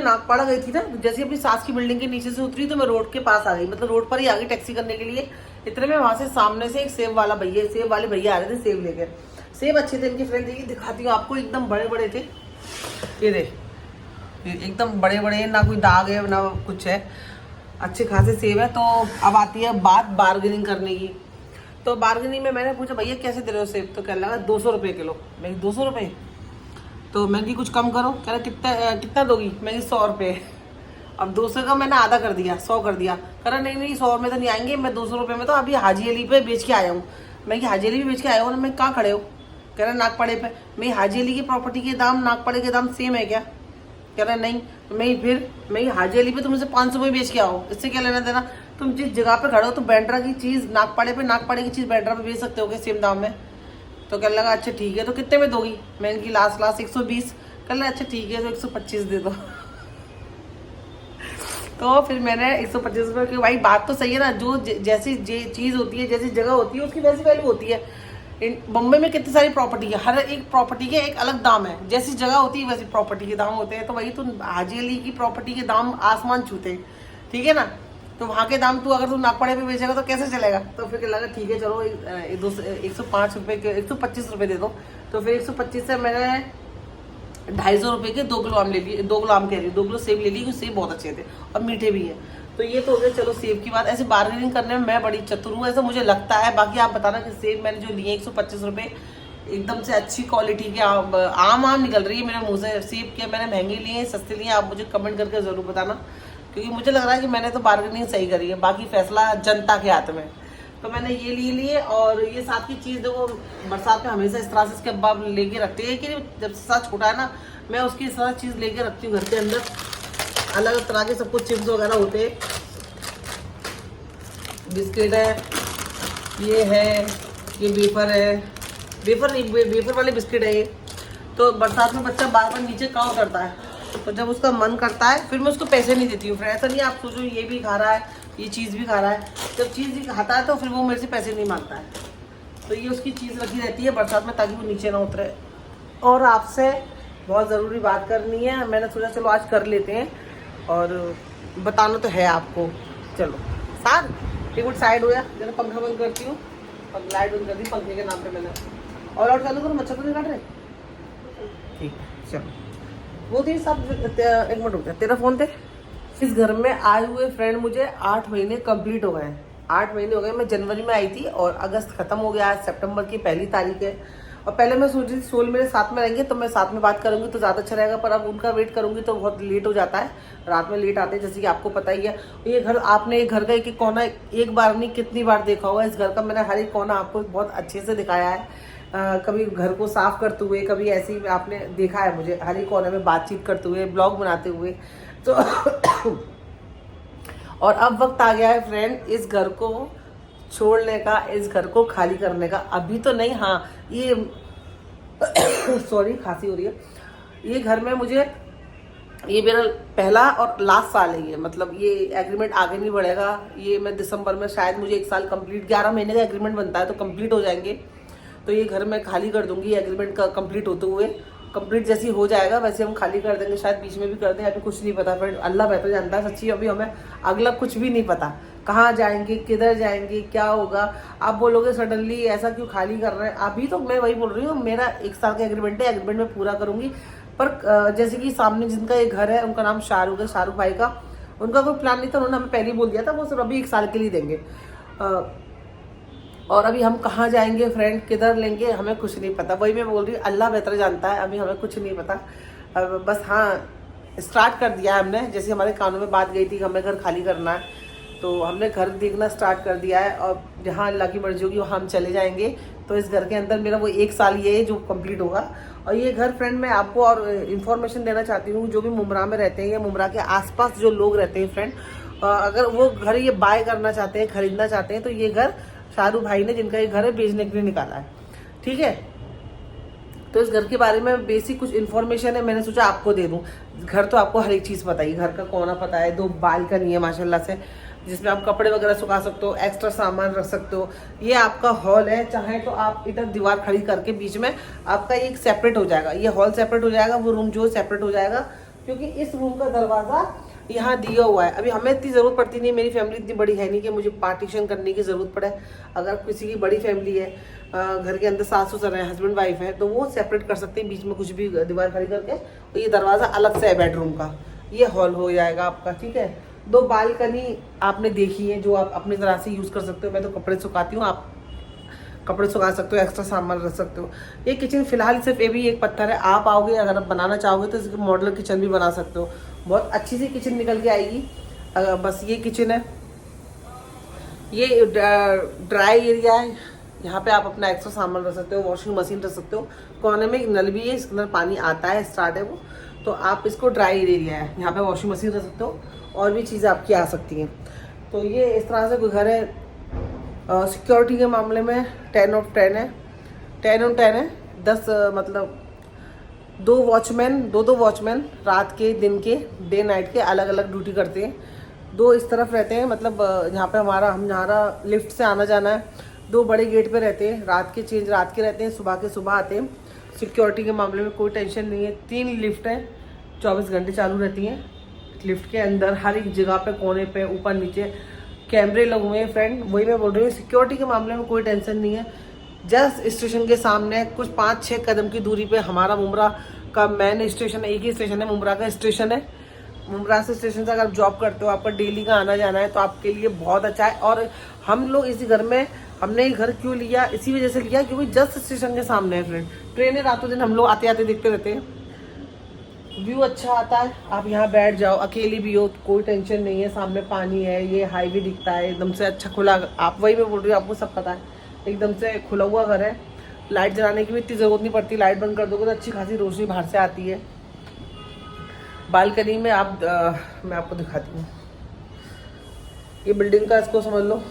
मैं नागपाड़ा गई थी ना, जैसे अपनी सास की बिल्डिंग के नीचे से उतरी तो मैं रोड के पास आ गई, मतलब रोड पर ही आ गई टैक्सी करने के लिए। इतने में वहां से सामने से एक सेब वाले भैया आ रहे थे सेब लेकर। सेब अच्छे थे इनके फ्रेंड, देखिए दिखाती हूँ आपको, एकदम बड़े बड़े थे। ये देख, एकदम बड़े बड़े, ना कोई दाग है ना कुछ है, अच्छे खासे सेब है। तो अब आती है बात बार्गेनिंग करने की। तो बार्गेनिंग में मैंने पूछा भैया कैसे दे रहे हो सेब, तो कहने लगा 200 रुपये किलो। मैं 200 रुपये, तो मैंने कहा कुछ कम करो। कह रहा कितना दोगी, मैं 100 रुपये। अब 200 का मैंने आधा कर दिया, 100 कर दिया। कह रहा नहीं 100 में तो नहीं आएंगे, मैं 200 रुपये में तो अभी हाजी अली पे बेच के आया हूँ। मैं कि हाजी अली पे बेच के आया हूँ ना, मैं कहाँ खड़े हो। कह रहा नागपाड़े पे। मैं हाजी अली की प्रॉपर्टी के दाम नागपाड़े के दाम सेम है क्या। कह रहा नहीं। मैं हाजी अली पे तुम मुझे 500 में बेच के आओ, इससे क्या लेना देना। तुम जिस जगह पे खड़े हो तो बैंड्रा की चीज़ नागपाड़े की चीज़ बैंड्रा पे बेच सकते हो क्या सेम दाम में। तो कहने लगा अच्छा ठीक है, तो कितने में दोगी। मैंने की लास्ट 120। कहने लगा अच्छा ठीक है, तो 125 दे दो। तो फिर मैंने 125 रुपये की, भाई बात तो सही है ना, जो जैसी चीज़ होती है, जैसी जगह होती है, उसकी वैसी वैल्यू होती है। बम्बई में कितनी सारी प्रॉपर्टी है, हर एक प्रॉपर्टी के एक अलग दाम है, जैसी जगह होती है वैसी प्रॉपर्टी के दाम होते हैं। तो वही तो हाजी अली की प्रॉपर्टी के दाम आसमान छूते हैं, ठीक है ना। तो वहाँ के दाम अगर तू नागपाड़े पे बेचेगा तो कैसे चलेगा। तो फिर लगा ठीक है चलो 105 रुपये के 125 रुपये दे दो। तो फिर 125 से मैंने 250 रुपये के 2 किलो आम ले लिए, 2 किलो आम कह रही हूँ, 2 किलो सेब ले लिए, क्योंकि सेब बहुत अच्छे थे और मीठे भी है। तो ये तो हो गया चलो सेब की बात। ऐसे बार्गेनिंग करने में मैं बड़ी चतुर हूँ, ऐसा मुझे लगता है। बाकी आप बताना कि सेब मैंने जो लिए 125 रुपये, एकदम से अच्छी क्वालिटी के आम निकल रही है मेरे मुँह से। सेब के मैंने महंगे लिए सस्ते लिए, आप मुझे कमेंट करके ज़रूर बताना, क्योंकि मुझे लग रहा है कि मैंने तो बार्गेनिंग सही करी है। बाकी फैसला जनता के हाथ में। तो मैंने ये लिए और ये साथ की चीज़ देखो, बरसात में हमेशा इस तरह से इसके अब्बा लेके रखते हैं कि जब साथ छोटा है ना, मैं उसकी इस तरह चीज़ लेके रखती हूँ घर के अंदर। अलग अलग तरह के सब कुछ चिप्स वगैरह होते हैं, बिस्किट है, ये है, ये वेफर है, वेफर वाले बिस्किट है ये। तो बरसात में बच्चा बार बार नीचे कहाँ करता है, तो जब उसका मन करता है फिर मैं उसको पैसे नहीं देती हूँ। फिर ऐसा नहीं आप सोचो ये भी खा रहा है, ये चीज़ भी खा रहा है। जब चीज़ भी खाता है तो फिर वो मेरे से पैसे नहीं मांगता है। तो ये उसकी चीज़ रखी रहती है बरसात में, ताकि वो नीचे ना उतरे। और आपसे बहुत ज़रूरी बात करनी है, मैंने सोचा चलो आज कर लेते हैं, और बताना तो है आपको। चलो साथ एक मिनट साइड हो गया, जरा पंखा बंद करती हूँ, लाइट बंद कर दी पंखे के नाम पे मैंने। और आउट चालू करो, मच्छर तो नहीं काट रहे। ठीक है चलो। वो थी सब, एक मिनट रुक जा, तेरा फ़ोन थे। इस घर में आए हुए फ्रेंड मुझे 8 महीने कंप्लीट हो गए हैं। 8 महीने हो गए। मैं जनवरी में आई थी और अगस्त खत्म हो गया, आज सितंबर की 1 तारीख है। और पहले मैं सोच रही थी सोल मेरे साथ में रहेंगे तो मैं साथ में बात करूंगी तो ज़्यादा अच्छा रहेगा, पर अब उनका वेट करूंगी तो बहुत लेट हो जाता है, रात में लेट आते हैं, जैसे कि आपको पता ही है। ये घर आपने एक घर का एक कोना एक बार नहीं कितनी बार देखा होगा। इस घर का मैंने हर एक कोना आपको बहुत अच्छे से दिखाया है। कभी घर को साफ करते हुए, कभी ऐसे ही आपने देखा है मुझे हर एक कोने में बातचीत करते हुए, ब्लॉग बनाते हुए। तो और अब वक्त आ गया है फ्रेंड इस घर को छोड़ने का, इस घर को खाली करने का। अभी तो नहीं, हाँ ये सॉरी खांसी हो रही है। ये घर में मुझे, ये मेरा पहला और लास्ट साल है ये, मतलब ये एग्रीमेंट आगे नहीं बढ़ेगा। ये मैं दिसंबर में शायद मुझे 1 साल कंप्लीट, 11 महीने का एग्रीमेंट बनता है तो कंप्लीट हो जाएंगे। तो ये घर मैं खाली कर दूंगी एग्रीमेंट का कंप्लीट होते हुए। कंप्लीट जैसे ही हो जाएगा वैसे हम खाली कर देंगे, शायद बीच में भी कर दें, अभी कुछ नहीं पता फ्रेंड, अल्लाह बेहतर जानता है सच्ची। अभी हमें अगला कुछ भी नहीं पता, कहाँ जाएंगे, किधर जाएंगे, क्या होगा। आप बोलोगे सडनली ऐसा क्यों खाली कर रहे हैं। अभी तो मैं वही बोल रही हूँ, मेरा 1 साल का एग्रीमेंट है, एग्रीमेंट में पूरा करूंगी। पर जैसे कि सामने जिनका ये घर है उनका नाम शाहरुख है, शाहरुख भाई का, उनका कोई प्लान नहीं था, उन्होंने हमें पहले ही बोल दिया था वो सिर्फ अभी 1 साल के लिए देंगे। और अभी हम कहाँ जाएंगे फ्रेंड, किधर लेंगे, हमें कुछ नहीं पता। वही मैं बोल रही हूँ, अल्लाह बेहतर जानता है, अभी हमें कुछ नहीं पता। बस हाँ स्टार्ट कर दिया है हमने, जैसे हमारे कानों में बात गई थी कि हमें घर खाली करना है, तो हमने घर देखना स्टार्ट कर दिया है। और जहाँ अल्लाह की मर्जी होगी वहाँ हम चले जाएंगे। तो इस घर के अंदर मेरा वो 1 साल ये है जो कंप्लीट होगा। और ये घर फ्रेंड मैं आपको और इन्फॉर्मेशन देना चाहती हूँ, जो भी मुमरा में रहते हैं या मुमरा के आसपास जो लोग रहते हैं फ्रेंड, अगर वो घर ये बाय करना चाहते हैं, खरीदना चाहते हैं, तो ये घर शाहरुख भाई ने, जिनका ये घर है, बेचने के लिए निकाला है, ठीक है। तो इस घर के बारे में बेसिक कुछ इन्फॉर्मेशन है, मैंने सोचा आपको दे दूं। घर तो आपको हर एक चीज़ पता ही, घर का कोना पता है, 2 बालकनी है माशाल्लाह से, जिसमें आप कपड़े वगैरह सुखा सकते हो, एक्स्ट्रा सामान रख सकते हो। ये आपका हॉल है, चाहे तो आप इधर दीवार खड़ी करके बीच में आपका एक सेपरेट हो जाएगा, ये हॉल सेपरेट हो जाएगा, वो रूम जो सेपरेट हो जाएगा। क्योंकि इस रूम का दरवाज़ा यहाँ दिया हुआ है। अभी हमें इतनी ज़रूरत पड़ती नहीं, मेरी फैमिली इतनी बड़ी है नहीं कि मुझे पार्टीशन करने की ज़रूरत पड़े। अगर किसी की बड़ी फैमिली है, घर के अंदर सास ससुर है, हस्बैंड वाइफ है, तो वो सेपरेट कर सकते हैं, बीच में कुछ भी दीवार खड़ी करके। तो ये दरवाज़ा अलग से है बेडरूम का, ये हॉल हो जाएगा आपका, ठीक है। 2 बालकनी आपने देखी है जो आप अपनी तरह से यूज़ कर सकते हो। मैं तो कपड़े सुखाती हूँ, आप कपड़े सुखा सकते हो, एक्स्ट्रा सामान रख सकते हो। ये किचन फिलहाल सिर्फ ये भी एक पत्थर है, आप आओगे अगर आप बनाना चाहोगे तो इसकी मॉडलर किचन भी बना सकते हो, बहुत अच्छी सी किचन निकल के आएगी। बस ये किचन है, ये ड्राई एरिया है, यहाँ पे आप अपना एक्स्ट्रा सामान रख सकते हो, वॉशिंग मशीन रख सकते हो। कोने में एक नल भी है, इसके अंदर पानी आता है, स्टार्ट है वो, तो आप इसको ड्राई एरिया है, यहाँ पे वॉशिंग मशीन रख सकते हो, और भी चीज़ें आपकी आ सकती हैं। तो ये इस तरह से कोई घर है। सिक्योरिटी के मामले में 10 ऑफ 10 है, 10 ऑन 10 है। 10 मतलब 2 वॉचमैन रात के दिन के डे नाइट के अलग अलग ड्यूटी करते हैं। 2 इस तरफ रहते हैं, मतलब यहाँ पे हमारा लिफ्ट से आना जाना है। 2 बड़े गेट पे रहते हैं, रात के रहते हैं, सुबह के सुबह आते हैं। सिक्योरिटी के मामले में कोई टेंशन नहीं है। 3 लिफ्ट हैं, 24 घंटे चालू रहती हैं। लिफ्ट के अंदर हर एक जगह पे, कोने पे, ऊपर नीचे कैमरे लगे हुए हैं फ्रेंड। वही मैं बोल रही हूँ, सिक्योरिटी के मामले में कोई टेंशन नहीं है। जस्ट स्टेशन के सामने कुछ 5-6 कदम की दूरी पे हमारा मुमरा का मेन स्टेशन है। एक ही स्टेशन है, मुमरा का स्टेशन है। मुमरा से स्टेशन से अगर आप जॉब करते हो, आपका डेली का आना जाना है, तो आपके लिए बहुत अच्छा है। और हम लोग इसी घर में, हमने ये घर क्यों लिया, इसी वजह से लिया क्योंकि जस्ट स्टेशन के सामने है फ्रेंड। ट्रेनें रातों दिन हम लोग आते आते देखते रहते हैं, व्यू अच्छा आता है। आप यहाँ बैठ जाओ, अकेली भी हो कोई टेंशन नहीं है, सामने पानी है, ये हाईवे दिखता है एकदम से अच्छा खुला। आप वही मैं बोल रही हूँ, आपको सब पता है, एकदम से खुला हुआ घर है। लाइट जलाने की भी इतनी ज़रूरत नहीं पड़ती, लाइट बंद कर दोगे तो अच्छी खासी रोशनी बाहर से आती है। बालकनी में मैं आपको दिखाती हूँ, ये बिल्डिंग का इसको समझ लो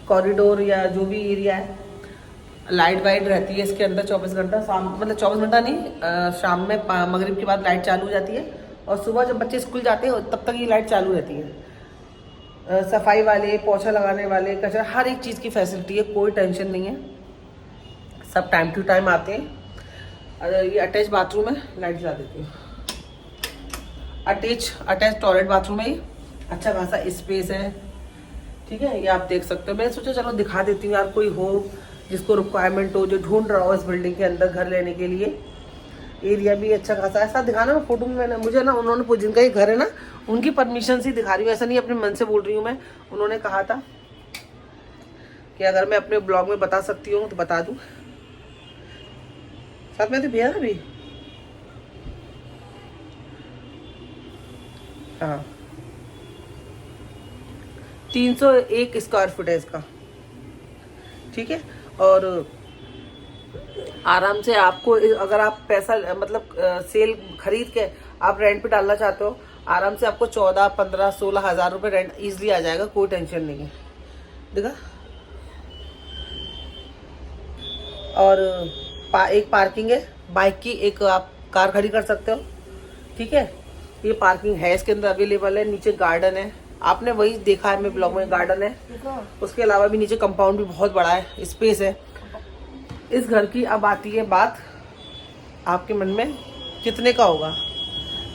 कॉरिडोर या जो भी एरिया है, लाइट वाइट रहती है इसके अंदर 24 घंटा। शाम मतलब 24 घंटा नहीं, शाम में मगरिब के बाद लाइट चालू हो जाती है, और सुबह जब बच्चे स्कूल जाते हैं तब तक ये लाइट चालू रहती है। सफाई वाले, पोछा लगाने वाले, कचरा, हर एक चीज़ की फैसिलिटी है, कोई टेंशन नहीं है, सब टाइम टू टाइम आते हैं। ये अटैच बाथरूम है, लाइट जला देती हूँ। अटैच टॉयलेट बाथरूम है, ये अच्छा खासा स्पेस है, ठीक है। ये आप देख सकते हो। मैंने सोचा चलो दिखा देती हूँ यार, कोई हो जिसको रिक्वायरमेंट हो, जो ढूंढ रहा हो इस बिल्डिंग के अंदर घर लेने के लिए। एरिया भी अच्छा खासा ऐसा दिखाना। मैं फोटो में मैंने, मुझे ना उन्होंने, जिनका ये घर है ना, उनकी परमिशन से दिखा रही हूँ, ऐसा नहीं अपने मन से बोल रही हूँ मैं। उन्होंने कहा था कि अगर मैं अपने ब्लॉग में बता सकती हूँ तो बता दूँ। साथ में तो भैया अभी, हाँ, 301 स्क्वायर फुट है इसका, ठीक है। और आराम से आपको, अगर आप पैसा मतलब सेल खरीद के आप रेंट पे डालना चाहते हो, आराम से आपको 14, 15, 16 हज़ार रुपये रेंट ईजिली आ जाएगा, कोई टेंशन नहीं है। देखा। और एक पार्किंग है बाइक की, एक आप कार खड़ी कर सकते हो, ठीक है। ये पार्किंग है इसके अंदर अवेलेबल है। नीचे गार्डन है, आपने वही देखा है मेरे ब्लॉग में, गार्डन है। उसके अलावा भी नीचे कंपाउंड भी बहुत बड़ा है, स्पेस है इस घर की। अब आती है बात आपके मन में कितने का होगा,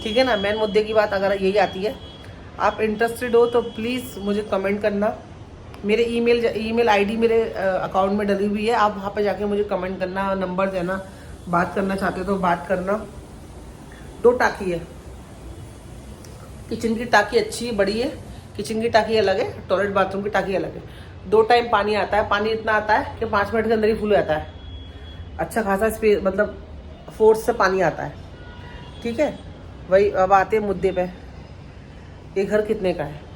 ठीक है ना। मेन मुद्दे की बात अगर यही आती है, आप इंटरेस्टेड हो तो प्लीज़ मुझे कमेंट करना। मेरे ईमेल आईडी मेरे अकाउंट में डली हुई है, आप वहाँ पे जाके मुझे कमेंट करना, नंबर देना, बात करना चाहते हो तो बात करना। 2 टाकी है, किचन की टाकी अच्छी है, बड़ी है, किचन की टाकी अलग है, टॉयलेट बाथरूम की टाकी अलग है। 2 टाइम पानी आता है, पानी इतना आता है कि 5 मिनट के अंदर ही फुल जाता है, अच्छा खासा स्पेस, मतलब फोर्स से पानी आता है, ठीक है। वही अब आते हैं मुद्दे पे, ये घर कितने का है।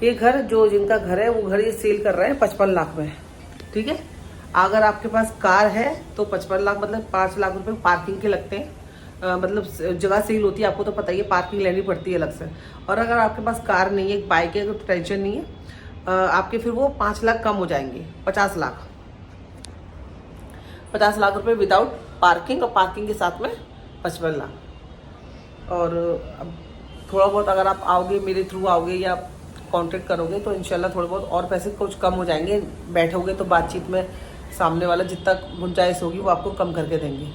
ये घर जो जिनका घर है वो घर ये सेल कर रहे हैं 55 लाख में, ठीक है। अगर आपके पास कार है तो 55 लाख मतलब 5 लाख रुपए पार्किंग के लगते हैं। मतलब जगह सेल होती है, आपको तो पता ही है, पार्किंग लेनी पड़ती है अलग से। और अगर आपके पास कार नहीं है, एक बाइक है, तो टेंशन नहीं है, आपके फिर वो 5 लाख कम हो जाएंगे, 50 लाख रुपए विदाउट पार्किंग, और पार्किंग के साथ में 55 लाख। और अब थोड़ा बहुत अगर आप आओगे, मेरे थ्रू आओगे या कांटेक्ट करोगे तो इंशाल्लाह थोड़े बहुत और पैसे कुछ कम हो जाएंगे। बैठोगे तो बातचीत में सामने वाला जितना गुंजाइश होगी वो आपको कम करके देंगे।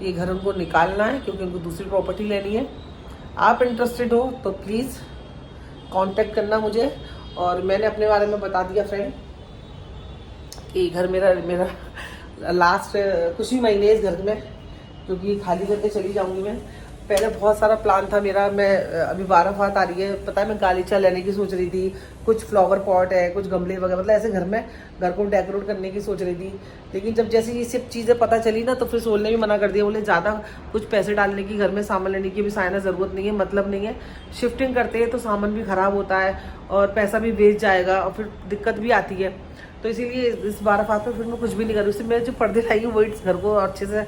ये घर उनको निकालना है क्योंकि उनको दूसरी प्रॉपर्टी लेनी है। आप इंटरेस्टेड हो तो प्लीज़ कांटेक्ट करना मुझे। और मैंने अपने बारे में बता दिया फ्रेंड कि घर मेरा लास्ट कुछ ही महीने इस घर में, क्योंकि खाली करके चली जाऊंगी मैं। पहले बहुत सारा प्लान था मेरा, मैं अभी 12 फात आ रही है, पता है मैं गालीचा लेने की सोच रही थी, कुछ फ्लावर पॉट है, कुछ गमले वगैरह, मतलब ऐसे घर में घर को डेकोरेट करने की सोच रही थी। लेकिन जब जैसे ये सब चीज़ें पता चली ना तो फिर सोल ने भी मना कर दिया, बोले ज़्यादा कुछ पैसे डालने की, घर में सामान लेने की भी साइना ज़रूरत नहीं है, मतलब नहीं है। शिफ्टिंग करते हैं तो सामान भी ख़राब होता है और पैसा भी वेस्ट जाएगा और फिर दिक्कत भी आती है। तो इसीलिए इस 12 फात में फिर मैं कुछ भी नहीं कर रही। उससे मेरे जो पर्दे लाई हूँ वही घर को अच्छे से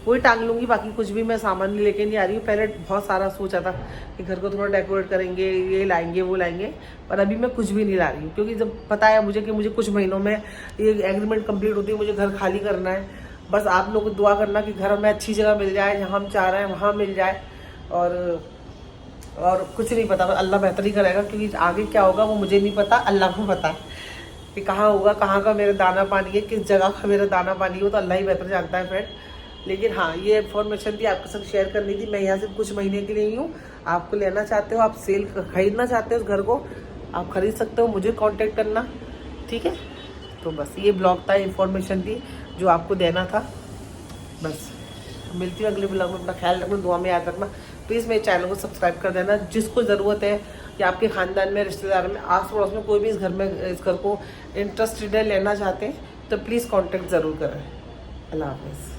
वही टांग लूँगी, बाकी कुछ भी मैं सामान लेके नहीं आ रही हूँ। पहले बहुत सारा सोचा था कि घर को थोड़ा डेकोरेट करेंगे, ये लाएंगे वो लाएंगे, पर अभी मैं कुछ भी नहीं ला रही हूँ क्योंकि जब पता है मुझे कि मुझे कुछ महीनों में ये एग्रीमेंट कंप्लीट होती है, मुझे घर खाली करना है। बस आप लोग दुआ करना कि घर में अच्छी जगह मिल जाए, जहाँ हम चाह रहे हैं वहाँ मिल जाए। और कुछ नहीं पता, अल्लाह बेहतर ही करेगा, क्योंकि आगे क्या होगा वो मुझे नहीं पता, अल्लाह को पता है कि कहाँ होगा, कहाँ का मेरा दाना पानी है, किस जगह का मेरा दाना पानी हो, तो अल्लाह ही बेहतर जानता है फ्रेंड। लेकिन हाँ, ये इन्फॉर्मेशन थी आपके साथ शेयर करनी थी। मैं यहाँ से कुछ महीने के लिए ही हूँ। आपको लेना चाहते हो, आप सेल खरीदना चाहते हो उस घर को, आप खरीद सकते हो, मुझे कांटेक्ट करना, ठीक है। तो बस ये ब्लॉग था, इन्फॉर्मेशन थी जो आपको देना था। बस मिलती हूँ अगले ब्लॉग में। अपना ख्याल रखना, दुआ में याद रखना। प्लीज़ मेरे चैनल को सब्सक्राइब कर देना। जिसको ज़रूरत है या आपके ख़ानदान में, रिश्तेदार में, आस पड़ोस में कोई भी इस घर को इंटरेस्टेड है, लेना चाहते हैं, तो प्लीज़ कॉन्टेक्ट ज़रूर करें। अल्लाह हाफ़िज़।